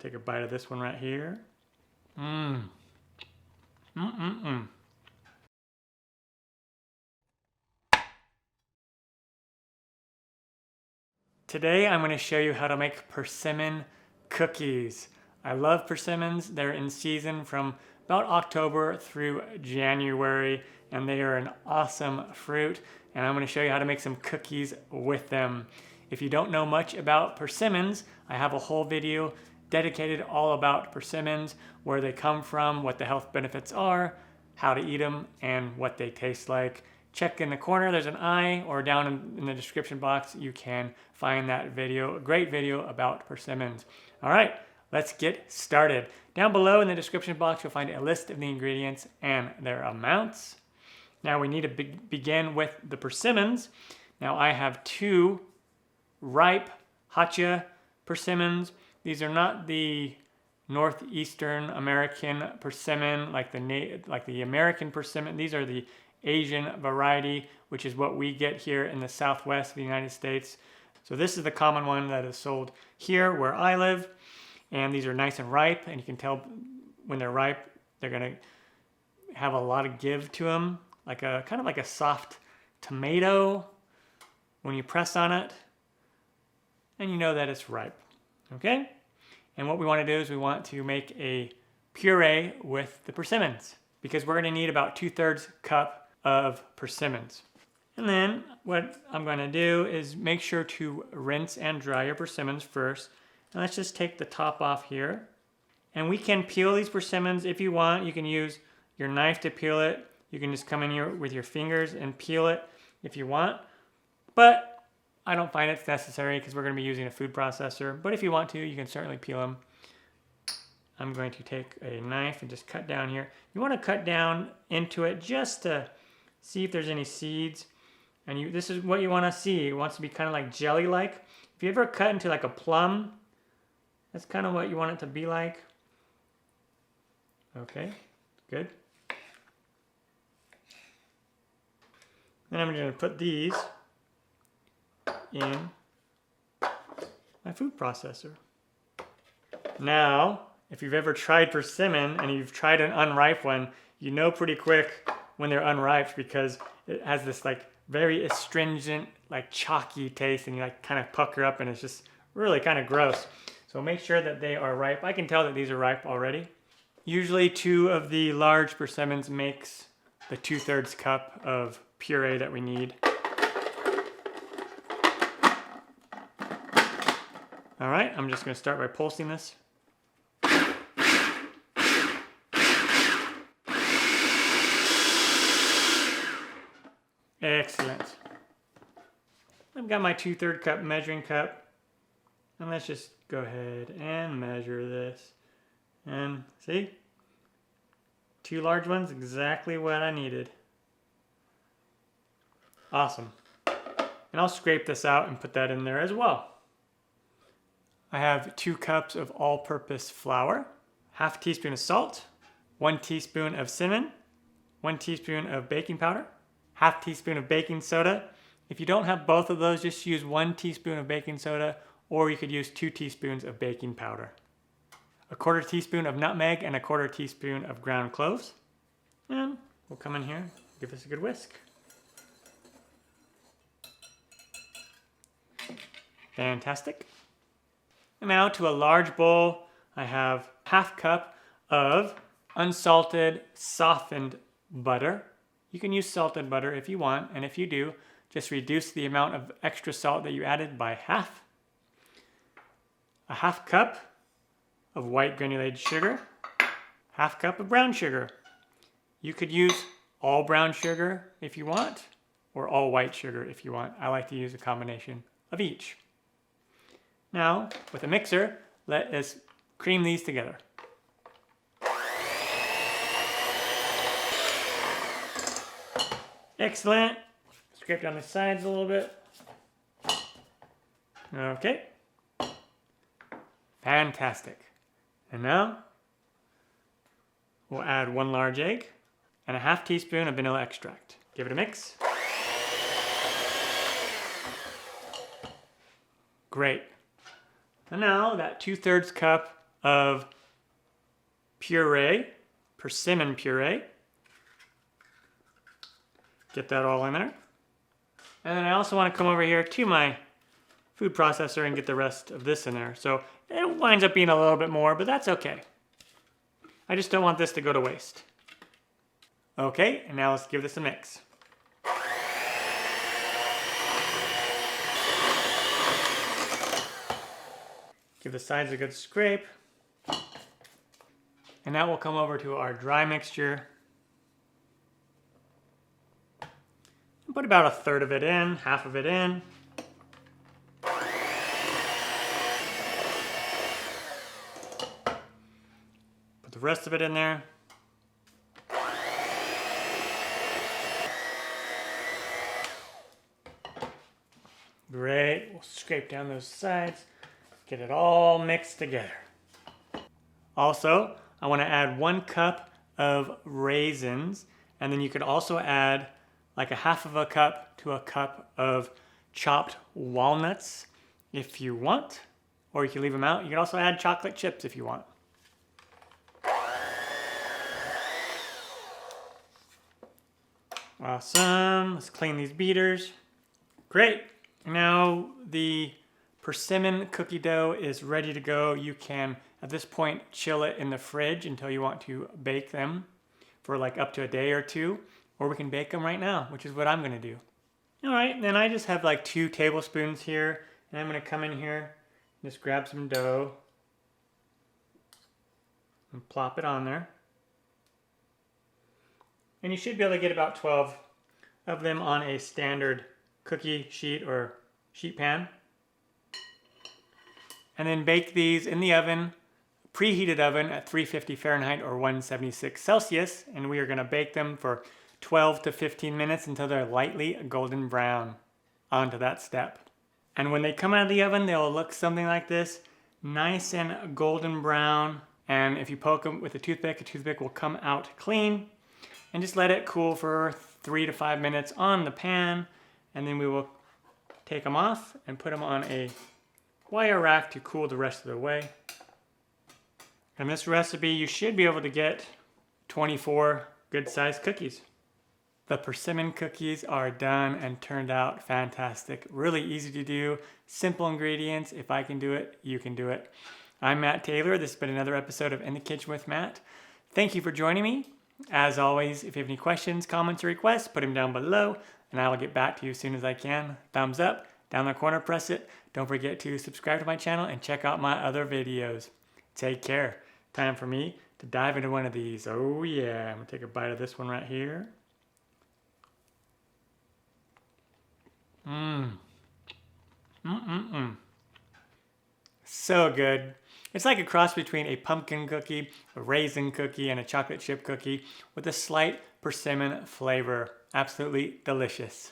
take a bite of this one right here. Mmm. Mmm-mm-mm. Today I'm going to show you how to make persimmon cookies. I love persimmons. They're in season from about October through January, and they are an awesome fruit, and I'm going to show you how to make some cookies with them. If you don't know much about persimmons, I have a whole video dedicated all about persimmons, where they come from, what the health benefits are, how to eat them, and what they taste like. Check in the corner, there's an I, or down in the description box, you can find that video, a great video about persimmons. All right, let's get started. Down below in the description box, you'll find a list of the ingredients and their amounts. Now we need to begin with the persimmons. Now I have 2 ripe hacha persimmons. These are not the northeastern American persimmon like the American persimmon. These are the Asian variety, which is what we get here in the southwest of the United States. So this is the common one that is sold here where I live, and these are nice and ripe, and you can tell when they're ripe they're gonna have a lot of give to them, like a kind of like a soft tomato when you press on it, and you know that it's ripe. Okay, and what we want to do is we want to make a puree with the persimmons, because we're going to need about 2/3 cup of persimmons. And then what I'm going to do is make sure to rinse and dry your persimmons first. And let's just take the top off here. And we can peel these persimmons if you want. You can use your knife to peel it. You can just come in here with your fingers and peel it if you want. But I don't find it's necessary because we're going to be using a food processor. But if you want to, you can certainly peel them. I'm going to take a knife and just cut down here. You want to cut down into it just to see if there's any seeds. And this is what you want to see. It wants to be kind of like jelly-like. If you ever cut into like a plum, that's kind of what you want it to be like. Okay, good. Then I'm going to put these in my food processor. Now, if you've ever tried persimmon and you've tried an unripe one, you know pretty quick when they're unripe because it has this like very astringent, like chalky taste, and you like kind of pucker up and it's just really kind of gross. So make sure that they are ripe. I can tell that these are ripe already. Usually 2 of the large persimmons makes the 2/3 cup of puree that we need. All right, I'm just going to start by pulsing this. Excellent. I've got my 2/3 cup measuring cup, and let's just go ahead and measure this. And see, 2 large ones, exactly what I needed. Awesome. And I'll scrape this out and put that in there as well. I have 2 cups of all-purpose flour, 1/2 teaspoon of salt, 1 teaspoon of cinnamon, 1 teaspoon of baking powder, 1/2 teaspoon of baking soda. If you don't have both of those, just use 1 teaspoon of baking soda, or you could use 2 teaspoons of baking powder. 1/4 teaspoon of nutmeg and 1/4 teaspoon of ground cloves. And we'll come in here, give this a good whisk. Fantastic. And now to a large bowl, I have 1/2 cup of unsalted softened butter. You can use salted butter if you want, and if you do, just reduce the amount of extra salt that you added by half. 1/2 cup of white granulated sugar, 1/2 cup of brown sugar. You could use all brown sugar if you want, or all white sugar if you want. I like to use a combination of each. Now, with a mixer, let us cream these together. Excellent. Scrape down the sides a little bit. Okay. Fantastic. And now, we'll add 1 large egg and 1/2 teaspoon of vanilla extract. Give it a mix. Great. And now that 2/3 cup of puree, persimmon puree. Get that all in there. And then I also want to come over here to my food processor and get the rest of this in there. So it winds up being a little bit more, but that's okay. I just don't want this to go to waste. Okay, and now let's give this a mix. Give the sides a good scrape. And now we'll come over to our dry mixture. And put about a third of it in, half of it in. Put the rest of it in there. Great, we'll scrape down those sides, get it all mixed together. Also, I want to add 1 cup of raisins, and then you could also add like a half of a cup to a cup of chopped walnuts if you want, or you can leave them out. You can also add chocolate chips if you want. Awesome, let's clean these beaters. Great. Now the persimmon cookie dough is ready to go. You can, at this point, chill it in the fridge until you want to bake them for like up to a day or 2, or we can bake them right now, which is what I'm gonna do. All right, then I just have like 2 tablespoons here, and I'm gonna come in here and just grab some dough and plop it on there. And you should be able to get about 12 of them on a standard cookie sheet or sheet pan. And then bake these in the oven, preheated oven at 350 Fahrenheit or 176 Celsius. And we are gonna bake them for 12 to 15 minutes until they're lightly golden brown. On to that step. And when they come out of the oven, they'll look something like this, nice and golden brown. And if you poke them with a toothpick will come out clean. And just let it cool for 3 to 5 minutes on the pan. And then we will take them off and put them on a wire rack to cool the rest of the way. And this recipe, you should be able to get 24 good-sized cookies. The persimmon cookies are done and turned out fantastic. Really easy to do, simple ingredients. If I can do it, you can do it. I'm Matt Taylor. This has been another episode of In the Kitchen with Matt. Thank you for joining me. As always, if you have any questions, comments, or requests, put them down below, and I will get back to you as soon as I can. Thumbs up, down the corner, press it. Don't forget to subscribe to my channel and check out my other videos. Take care. Time for me to dive into one of these. Oh yeah, I'm gonna take a bite of this one right here. So good. It's like a cross between a pumpkin cookie, a raisin cookie, and a chocolate chip cookie with a slight persimmon flavor. Absolutely delicious.